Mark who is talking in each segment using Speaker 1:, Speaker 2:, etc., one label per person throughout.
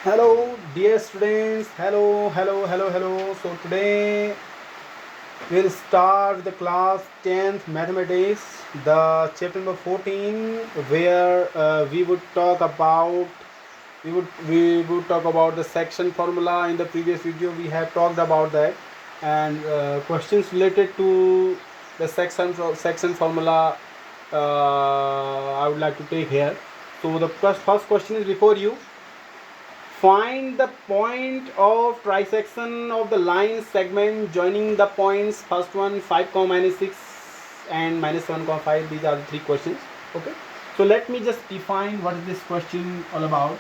Speaker 1: Hello, dear students. Hello. So today we'll start the class 10th mathematics, the chapter number 14, where we would talk about the section formula. In the previous video, we have talked about that, and questions related to the section formula. I would like to take here. So the first question is before you. Find the point of trisection of the line segment joining the points. First one 5, -6 and -7, these are the three questions. Okay, so let me just define what is this question all about.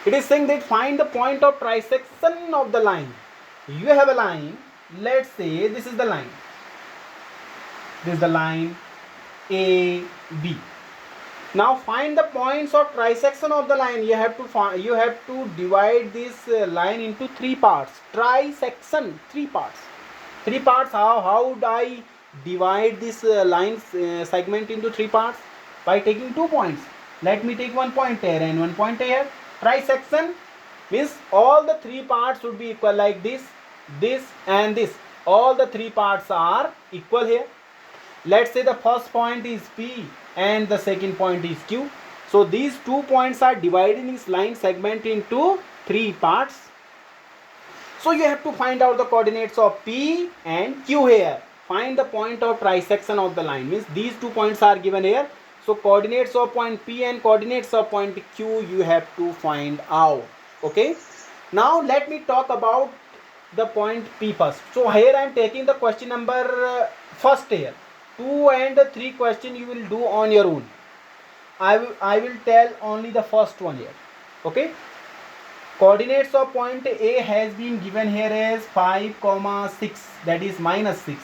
Speaker 1: It is saying that find the point of trisection of the line. You have a line, let's say this is the line, this is the line AB. Now find the points of trisection of the line. You have to divide this line into three parts. Trisection, three parts. How would I divide this line segment into three parts? By taking 2 points. Let me take 1 point here and 1 point here. Trisection means all the three parts should be equal, like this and this. All the three parts are equal here. Let's say the first point is P and the second point is Q. So these 2 points are dividing this line segment into three parts. So you have to find out the coordinates of P and Q here. Find the point of trisection of the line, means these 2 points are given here. So coordinates of point P and coordinates of point Q you have to find out. Okay. Now let me talk about the point P first. So here I am taking the question number first here. 2 and 3 question you will do on your own. I will tell only the first one here. Okay. Coordinates of point A has been given here as 5, 6, that is -6.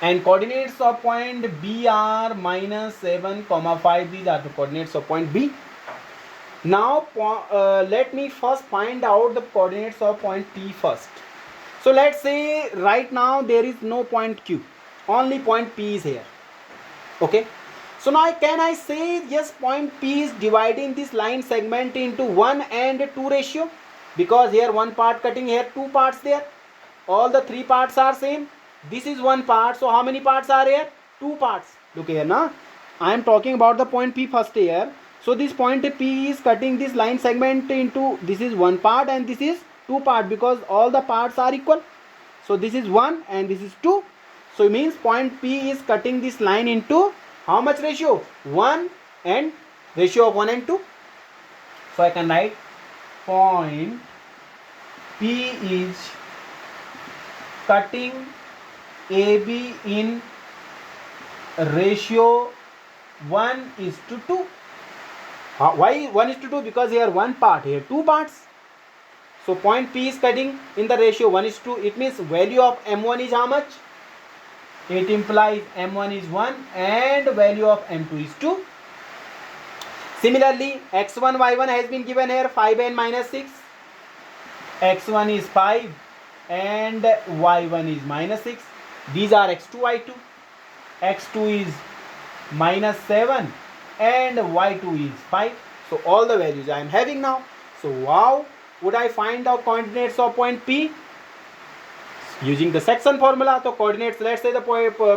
Speaker 1: And coordinates of point B are -7, 5. These are the coordinates of point B. Now let me first find out the coordinates of point P first. So let's say right now there is no point Q, only point P is here. Okay, so now can I say yes, point P is dividing this line segment into 1 and 2 ratio, because here one part cutting, here 2 parts there, all the 3 parts are same. This is 1 part, so how many parts are here? 2 parts. Look here now, I am talking about the point P first here. So this point P is cutting this line segment into, this is 1 part and this is 2 part, because all the parts are equal. So this is 1 and this is 2. So it means point P is cutting this line into how much ratio? 1 and ratio of 1 and 2. So I can write point P is cutting AB in ratio 1:2. Why 1:2? Because here 1 part, here 2 parts. So point P is cutting in the ratio 1:2. It means value of M1 is how much? It implies M1 is 1 and value of M2 is 2. Similarly, X1, Y1 has been given here 5 and -6. X1 is 5 and Y1 is -6. These are X2, Y2. X2 is -7 and Y2 is 5. So all the values I am having now. So how would I find the coordinates of point P? Using the section formula. So coordinates, let's say the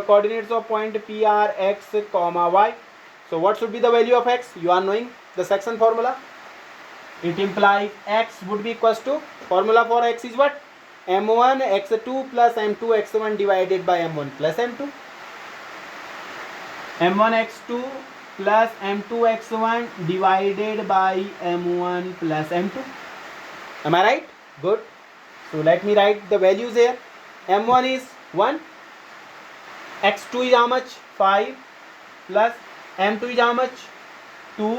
Speaker 1: coordinates of point P are X, Y. So what should be the value of X? You are knowing the section formula. It implies X would be equals to, formula for X is what? M1 X2 plus M2 X1 divided by M1 plus M2. M1 X2 plus M2 X1 divided by M1 plus M2. Am I right? Good. So let me write the values here. M1 is 1. X2 is how much? 5 plus M2 is how much? 2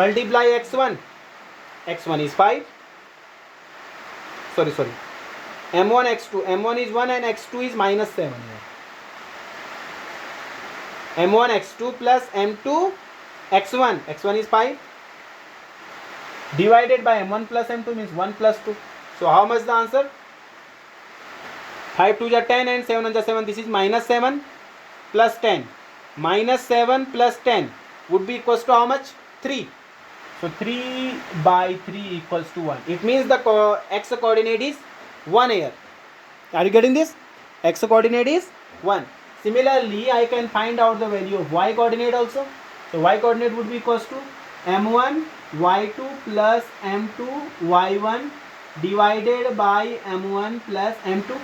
Speaker 1: multiply X1. X1 is 5. Sorry. M1 X2. M1 is 1 and X2 is -7 here. M1 X2 plus M2 X1. X1 is 5 divided by M1 plus M2 means 1 plus 2. So how much the answer? 5 2 are 10 and 7 1 7. This is -7 plus 10. -7 plus 10 would be equals to how much? 3. So 3 by 3 equals to 1. It means the x coordinate is 1 here. Are you getting this? X coordinate is 1. Similarly, I can find out the value of y coordinate also. So y coordinate would be equals to m1 y2 plus m2 y1 divided by m1 plus m2.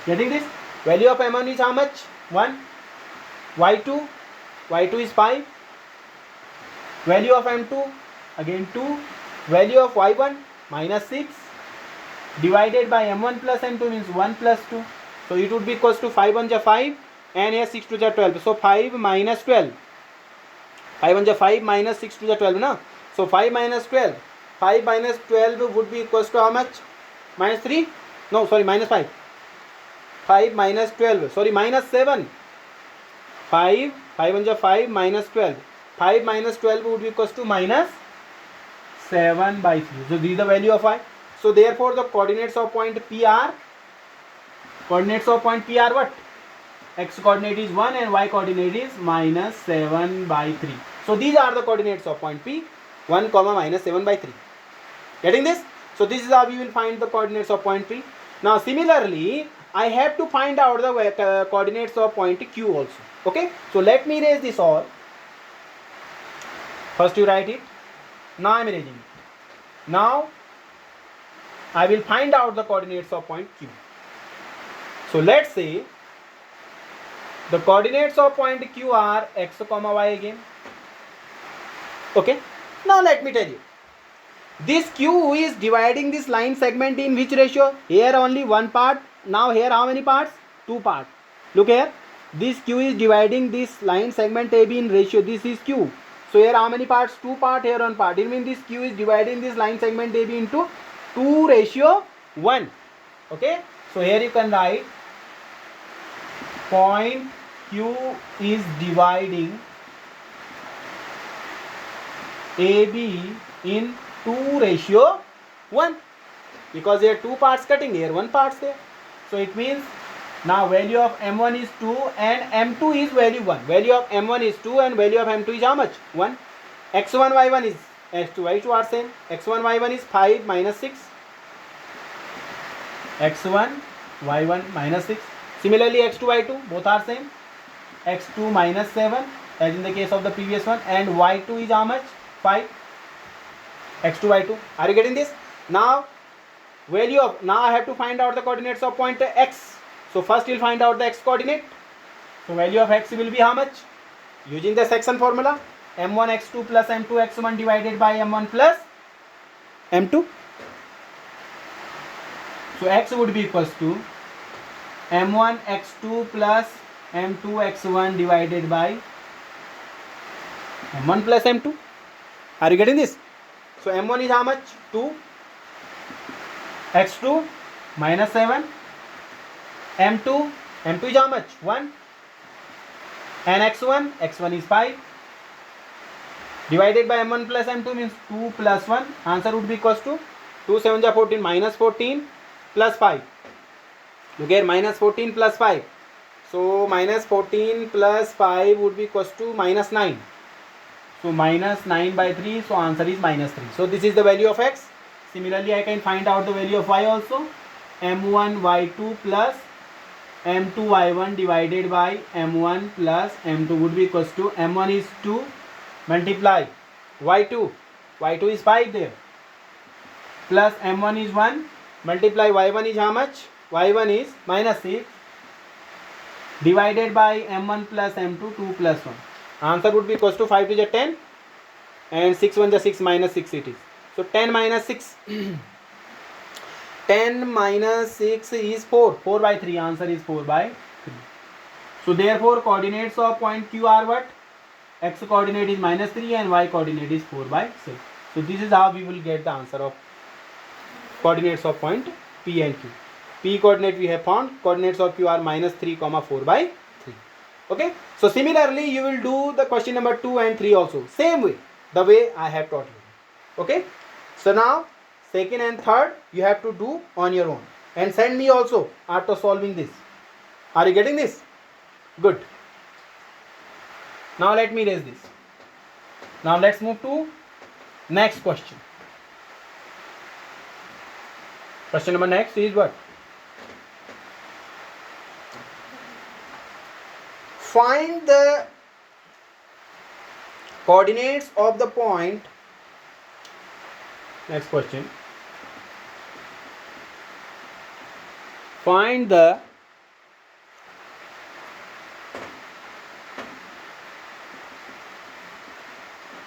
Speaker 1: Getting this? Value of m1 is how much? 1. y2 is 5. Value of m2 again 2. Value of y1 minus 6 divided by m1 plus m2 means 1 plus 2. So it would be equals to 5 1 ja 5 and here 6 2 ja 12. So 5 minus 12. 5 1 ja 5 minus 6 2 ja 12 na. So 5 minus 12. 5 minus 12 would be equals to how much? Minus 3? No, sorry, minus 5. 5 minus 12. Sorry, minus 7. 5 1 ja 5 minus 12. 5 minus 12 would be equals to minus 7 by 3. So this is the value of y. So therefore the coordinates of point P are what? X coordinate is 1 and y coordinate is minus 7 by 3. So these are the coordinates of point P, 1 comma minus 7 by 3. Getting this? So this is how we will find the coordinates of point P. Now similarly, I have to find out the coordinates of point Q also. Okay? So let me erase this all. First you write it. Now I am erasing it. Now I will find out the coordinates of point Q. So let's say the coordinates of point Q are x comma y again. Okay. Now let me tell you. This Q is dividing this line segment in which ratio? Here only one part. Now here how many parts? 2 parts. Look here. This Q is dividing this line segment AB in ratio. This is Q. So here how many parts? 2 parts, here 1 part. It means this Q is dividing this line segment AB into 2 ratio 1. Okay. So here you can write point Q is dividing AB in 2 ratio 1. Because here 2 parts cutting, here 1 parts there. So it means now value of m1 is 2 and m2 is value 1. Value of m1 is 2 and value of m2 is how much? 1. x1 y1 is x2 y2 are same. x1 y1 is 5 minus 6. x1 y1 minus 6. Similarly x2 y2 both are same. x2 minus 7 as in the case of the previous one, and y2 is how much? 5. x2 y2. Are you getting this? Now value of, now I have to find out the coordinates of point x. So first you'll find out the x coordinate. So value of x will be how much? Using the section formula, m1 x2 plus m2 x1 divided by m1 plus m2. So x would be equals to m1 x2 plus m2 x1 divided by m1 plus m2. Are you getting this? So m1 is how much? 2. x2 minus 7. m2 is how much? 1. And x1 is 5. Divided by m1 plus m2 means 2 plus 1. Answer would be equals to 2 7 ja 14 minus 14 plus 5. Look here, minus 14 plus 5. So minus 14 plus 5 would be equals to minus 9. So minus 9 by 3. So answer is minus 3. So this is the value of x. Similarly, I can find out the value of y also. m1 y2 plus m2 y1 divided by m1 plus m2 would be equals to m1 is 2 multiply y2 is 5 there, plus m1 is 1 multiply y1 is how much? y1 is minus 6 divided by m1 plus m2 2 plus 1. Answer would be equals to 5 to the 10 and 6 1 the 6 minus 6 it is. So 10 minus 6 10 minus 6 is 4. 4 by 3. Answer is 4 by 3. So therefore coordinates of point Q are what? X coordinate is minus 3 and y coordinate is 4 by 6. So this is how we will get the answer of coordinates of point P and Q. P coordinate we have found. Coordinates of Q are minus 3 comma 4 by 3. Okay. So similarly you will do the question number 2 and 3 also. Same way. The way I have taught you. Okay. So now second and third you have to do on your own. And send me also after solving this. Are you getting this? Good. Now let me erase this. Now let's move to Next question. Question number next is what? Find the coordinates of the point. Next question. Find the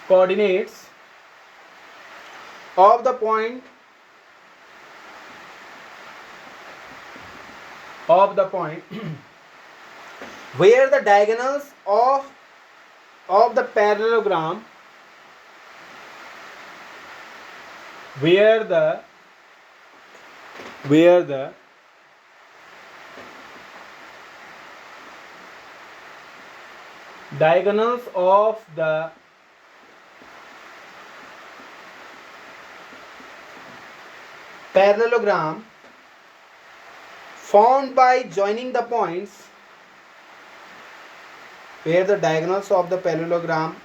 Speaker 1: coordinates of the point where the diagonals of the parallelogram where the diagonals of the parallelogram formed by joining the points where the diagonals of the parallelogram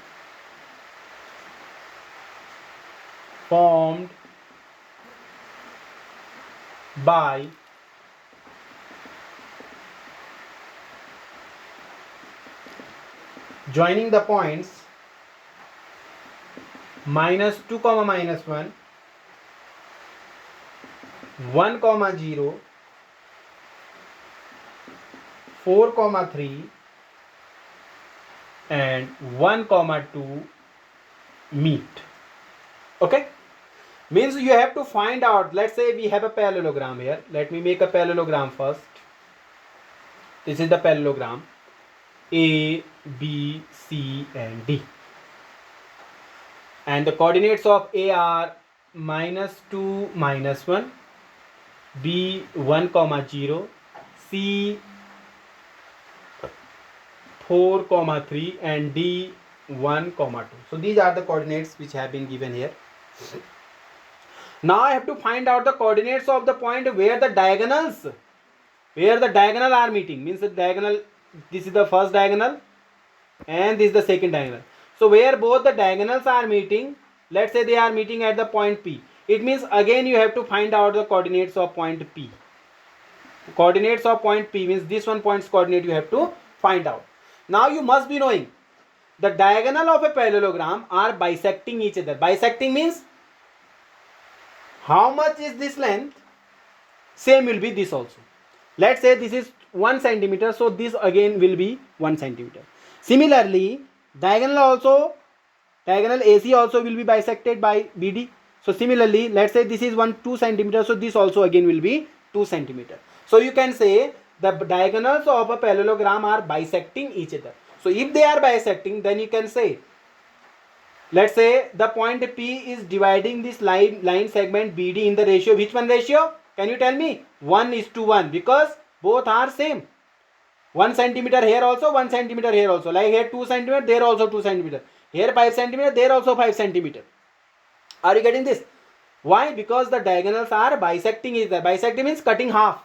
Speaker 1: formed by joining the points -2, -1, 1, 0, 4, 3 and 1, 2 meet. Okay, means you have to find out. Let's say we have a parallelogram here. Let me make a parallelogram first. This is the parallelogram A, B, C and D, and the coordinates of A are -2, -1, B 1, 0, C 4, 3 and D 1, 2. So these are the coordinates which have been given here. Now I have to find out the coordinates of the point where the diagonals are meeting. Means the diagonal, this is the first diagonal and this is the second diagonal. So where both the diagonals are meeting, let's say they are meeting at the point P. It means again you have to find out the coordinates of point P. Coordinates of point P means this one point's coordinate you have to find out. Now you must be knowing the diagonal of a parallelogram are bisecting each other. Bisecting means how much is this length, same will be this also. Let's say this is 1 centimeter, so this again will be 1 centimeter. Similarly, diagonal AC also will be bisected by BD. So similarly, let's say this is 2 centimeter, so this also again will be 2 centimeter. So you can say the diagonals of a parallelogram are bisecting each other. So if they are bisecting, then you can say, let's say the point P is dividing this line segment BD in the ratio. Which one ratio? Can you tell me? 1:1, because both are same. 1 centimeter here also, 1 centimeter here also. Like here 2 centimeter, there also 2 centimeter. Here 5 centimeter, there also 5 centimeter. Are you getting this? Why? Because the diagonals are bisecting each other. Bisecting means cutting half.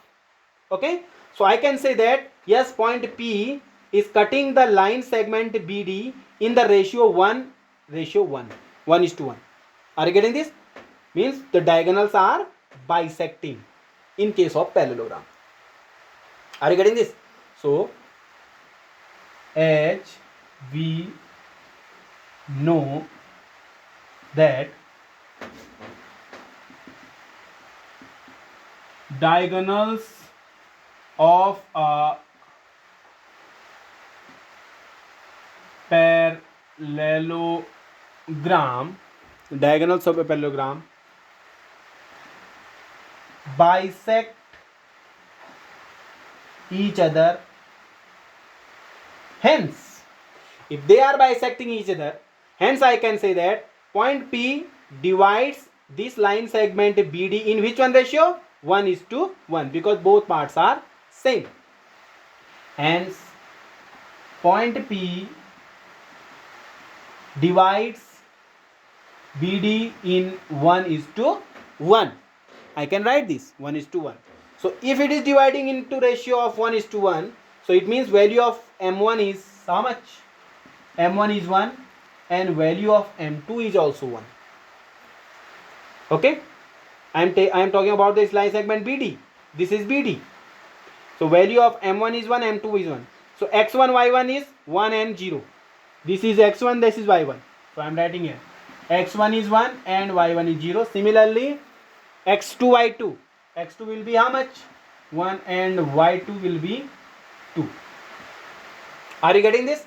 Speaker 1: Okay. So I can say that yes, point P is cutting the line segment BD in the ratio 1:1. 1:1. Are you getting this? Means the diagonals are bisecting in case of parallelogram. Are you getting this? So as we know that diagonals of a parallelogram bisect each other. Hence, if they are bisecting each other, hence I can say that point P divides this line segment BD in which one ratio? 1:1, because both parts are same. Hence, point P divides BD in 1:1. I can write this 1:1. So if it is dividing into ratio of 1:1, so it means value of M1 is how much? M1 is 1 and value of M2 is also 1. Okay, I am talking about this line segment BD. This is BD. So value of M1 is 1, M2 is 1. So x1, y1 is 1 and 0. This is x1, this is y1. So I am writing here x1 is 1 and y1 is 0. Similarly, x2, y2. x2 will be how much? 1 and y2 will be 2. Are you getting this?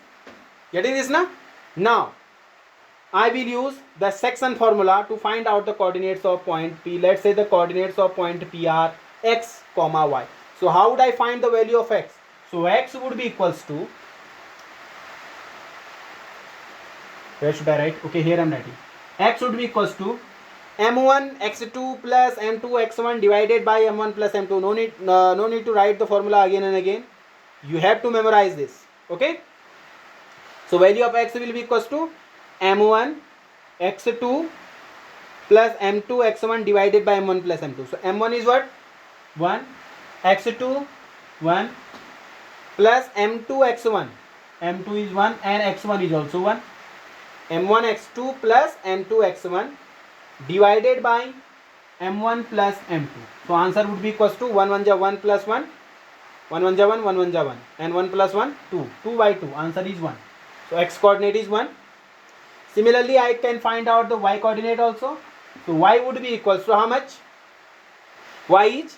Speaker 1: Getting this now? Now, I will use the section formula to find out the coordinates of point P. Let's say the coordinates of point P are x, comma y. So how would I find the value of x? So x would be equals to, where should I write? Okay, here I am writing. X would be equals to m1 x2 plus m2 x1 divided by m1 plus m2. No need to write the formula again and again. You have to memorize this. Okay. So value of x will be equals to m1 x2 plus m2 x1 divided by m1 plus m2. So m1 is what? 1, x2 1 plus m2 x1. m2 is 1 and x1 is also 1. m1 x2 plus m2 x1 divided by m1 plus m2. So answer would be equals to 1 1 ja 1 plus 1, 1 1 ja 1, 1 1 ja 1, and 1 plus 1 2. 2 by 2. Answer is 1. So x coordinate is 1. Similarly, I can find out the y coordinate also. So y would be equals to how much? Y is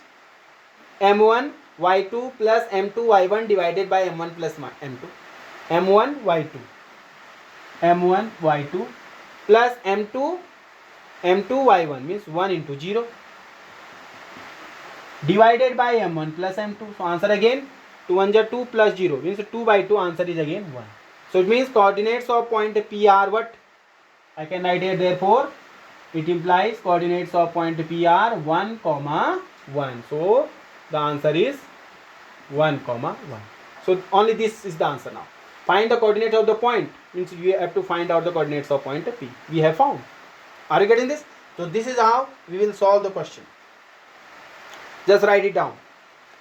Speaker 1: m1 y2 plus m2 y1 divided by m1 plus m2. m1 y2 m1 y2 plus m2 y1 means 1 into 0 divided by m1 plus m2. So answer again 2 1 ja 2 plus 0 means 2 by 2. Answer is again 1. So it means coordinates of point P are what? I can write here, therefore it implies coordinates of point P are 1 comma 1. So the answer is 1 comma 1. So only this is the answer now. Find the coordinates of the point means you have to find out the coordinates of point P. We have found. Are you getting this? So this is how we will solve the question. Just write it down.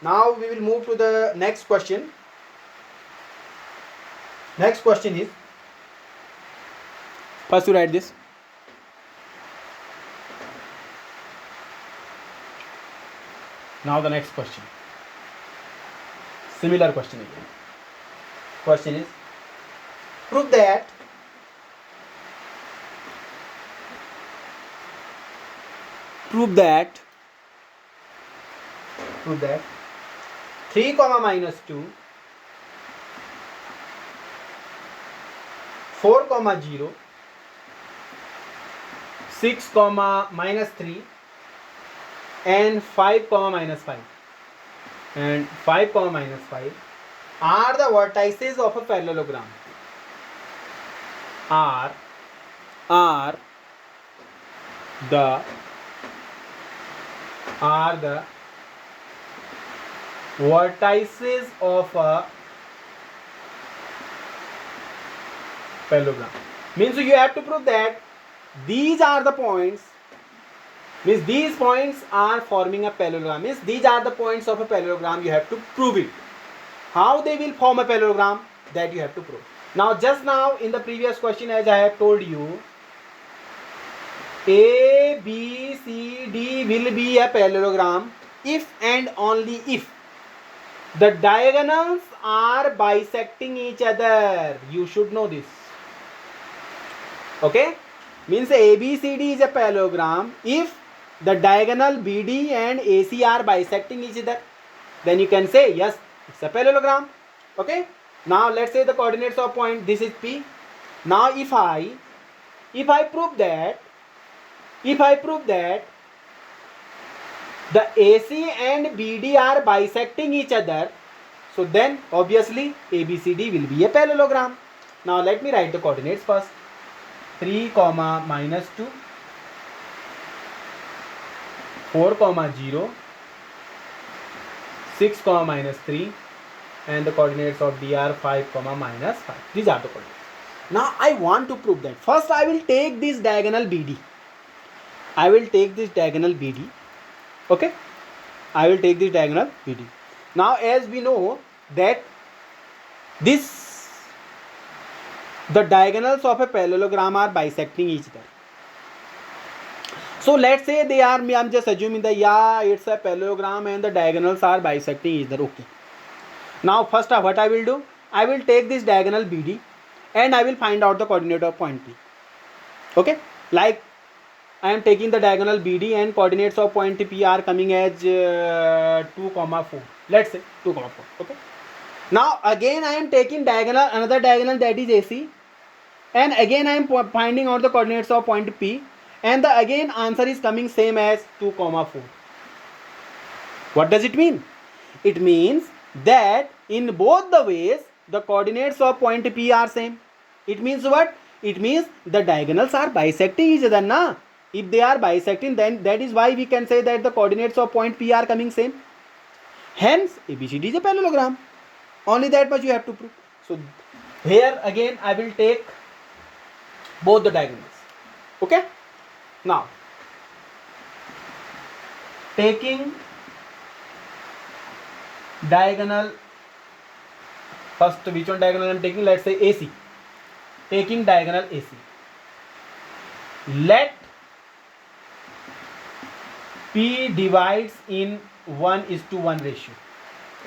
Speaker 1: Now we will move to the next question. Next question is, first you write this. Now the next question. Similar question again. Question is, prove that 3 comma minus 2, 4 comma 0, 6 comma minus 3 and 5 comma minus 5 and 5 comma minus 5 are the vertices of a parallelogram. Are the vertices of a parallelogram. Means you have to prove that these are the points, means these points are forming a parallelogram, means these are the points of a parallelogram. You have to prove it. How they will form a parallelogram, that you have to prove. Now just now in the previous question, as I have told you, A, B, C, D will be a parallelogram if and only if the diagonals are bisecting each other. You should know this. Okay? Means A, B, C, D is a parallelogram if the diagonal BD and AC are bisecting each other. Then you can say yes, it's a parallelogram. Okay? Now let's say the coordinates of point, this is P. Now if I prove that the AC and BD are bisecting each other, so then obviously ABCD will be a parallelogram. Now let me write the coordinates first. 3 comma minus 2, 4 comma 0, 6 comma minus 3, and the coordinates of D are 5 comma minus 5. These are the coordinates. Now I want to prove that. First I will take this diagonal BD. Okay? I will take this diagonal BD. Now as we know that the diagonals of a parallelogram are bisecting each other. So let's say they are, I'm just assuming that yeah, it's a parallelogram and the diagonals are bisecting each other. Okay. Now first what I will do, I will take this diagonal BD and I will find out the coordinate of point P. Okay, like I am taking the diagonal BD and coordinates of point P are coming as 2, 4. Let's say 2, 4. Okay. Now again I am taking diagonal, another diagonal, that is AC, and again I am finding out the coordinates of point P, and the again answer is coming same as 2, 4. What does it mean? It means that in both the ways the coordinates of point P are same. It means what? It means the diagonals are bisecting each other, na? If they are bisecting, then that is why we can say that the coordinates of point P are coming same. Hence ABCD is a parallelogram. Only that much you have to prove. So here again I will take both the diagonals. Okay. Now taking diagonal, first which one diagonal I am taking? Let's say AC. Taking diagonal AC. Let P divides in 1:1 ratio.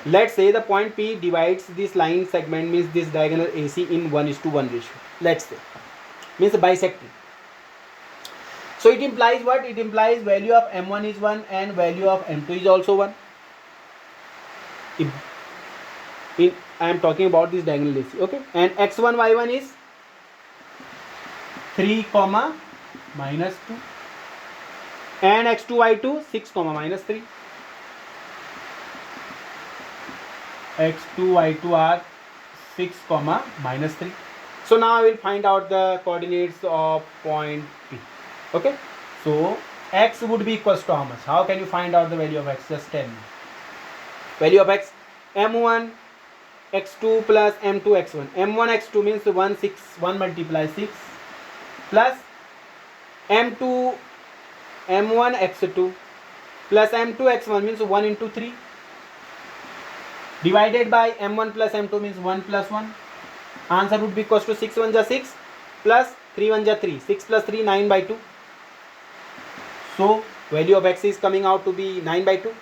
Speaker 1: Let's say the point P divides this line segment, means this diagonal AC, in 1:1 ratio. Let's say, means bisecting. So it implies what? It implies value of M1 is 1 and value of M2 is also 1. I am talking about this diagonal AC. Okay, and x1 y1 is 3, -2, and x2 y2 6, -3. x2 y2 are 6, -3. So now I will find out the coordinates of point P. Okay, so x would be equals to how much? How can you find out the value of x? Just tell me. Value of x, m1 x2 plus m2 x1. m1 x2 means 1 6, 1 multiply 6, plus m2 m1 x2 plus m2 x1 means 1 into 3, divided by m1 plus m2 means 1 plus 1. Answer would be equals to 6 1 ja 6 plus 3 1 ja 3. 6 plus 3, 9/2. So value of x is coming out to be 9/2.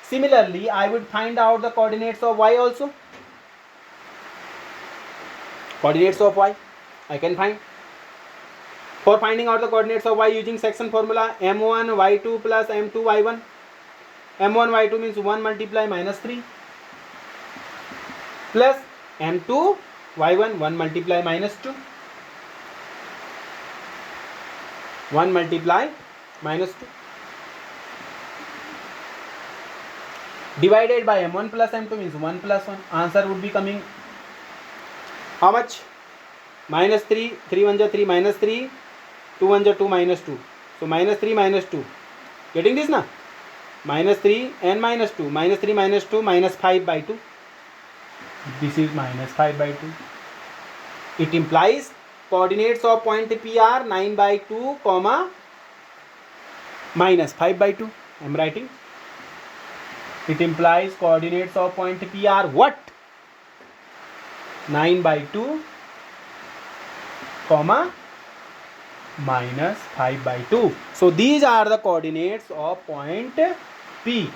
Speaker 1: Similarly, I would find out the coordinates of y also. Coordinates of y I can find. For finding out the coordinates of y using section formula, m1 y2 plus m2 y1. m1 y2 means 1 multiply -3 plus m2 y1 1 multiply -2. 1 multiply -2 divided by m1 plus m2 means 1 plus 1. Answer would be coming how much? -3, 3 1 ja 3, -3, 2 1 ja 2, -2. So -3 -2. Getting this na? -3 and -2. -3 -2 -5/2. This is -5/2. It implies coordinates of point P are 9/2, -5/2. I am writing. It implies coordinates of point P are what? 9/2, -5/2. So these are the coordinates of point P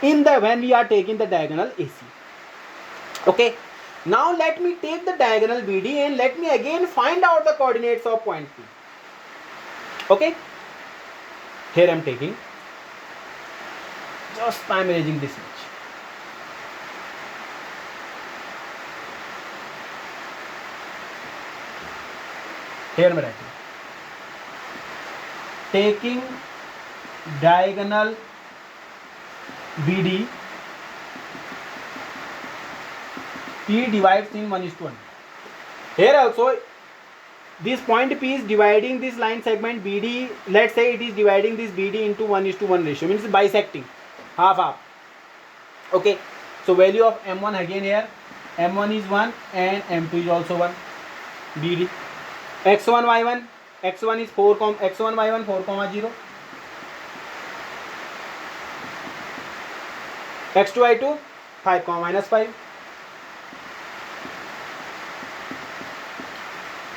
Speaker 1: when we are taking the diagonal AC. Okay. Now let me take the diagonal BD and let me again find out the coordinates of point P. Okay. Here I am taking. Just I am erasing this much. Here I am writing. Taking diagonal BD, P divides in 1:1. Here also this point P is dividing this line segment BD. Let's say it is dividing this BD into 1:1 ratio, means bisecting, half. Okay, so value of m1 again here, m1 is 1 and m2 is also 1. BD x1 y1, x1 is 4, x1 y1 4, 0. x2 y2 5, -5.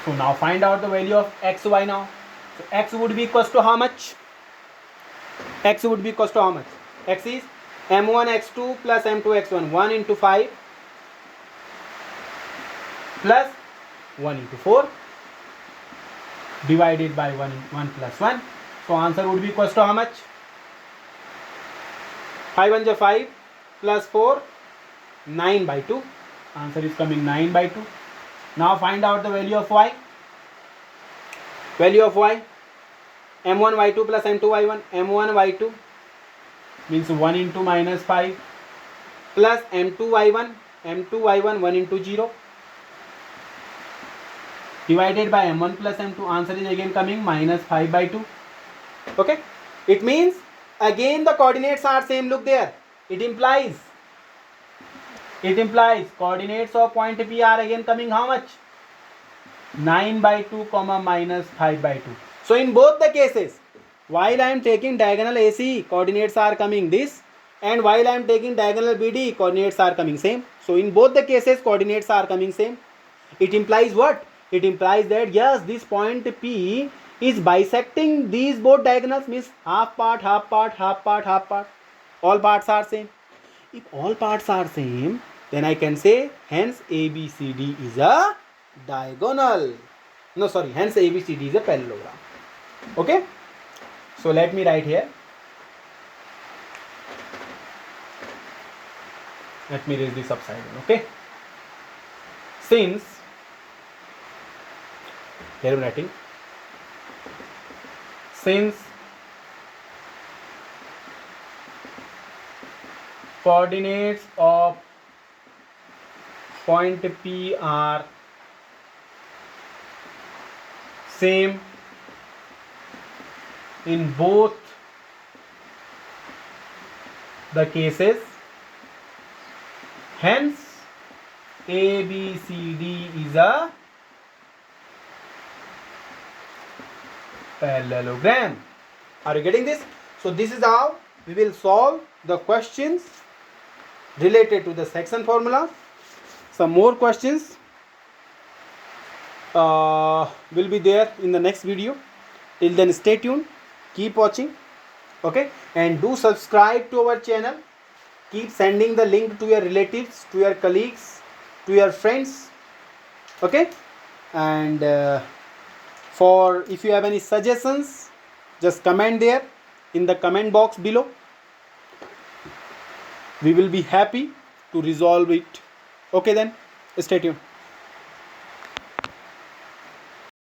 Speaker 1: So now find out the value of xy now. So x would be equals to how much? x would be equals to how much? X is m1 x2 plus m2 x1, 1 into 5 plus 1 into 4 divided by 1 plus 1. So answer would be equals to how much? 5 1 5 plus 4, 9 by 2. Answer is coming 9 by 2. Now find out the value of y. Value of y, m1 y2 plus m2 y1, m1 y2 means 1 into minus 5 plus m2 y1, m2 y1 1 into 0 divided by m1 plus m2. Answer is again coming minus 5 by 2. Okay, it means again the coordinates are same. Look there, it implies coordinates of point P are again coming how much? 9 by 2 comma minus 5 by 2. So in both the cases, while I am taking diagonal AC, coordinates are coming this, and while I am taking diagonal BD, coordinates are coming same. So in both the cases, coordinates are coming same. It implies what? It implies that yes, this point P is bisecting these both diagonals, means half part, half part, half part, half part. All parts are same. If all parts are same, then I can say hence ABCD is a diagonal. No, sorry, hence ABCD is a parallelogram. Okay, so let me write here. Let me raise this upside down. Okay, since here I'm writing, since coordinates of point P are same in both the cases, hence ABCD is a parallelogram. Are you getting this? So this is how we will solve the questions related to the section formula. Some more questions will be there in the next video. Till then, stay tuned, keep watching, okay, and do subscribe to our channel. Keep sending the link to your relatives, to your colleagues, to your friends, okay, and for if you have any suggestions, just comment there in the comment box below. We will be happy to resolve it. Okay then, stay tuned.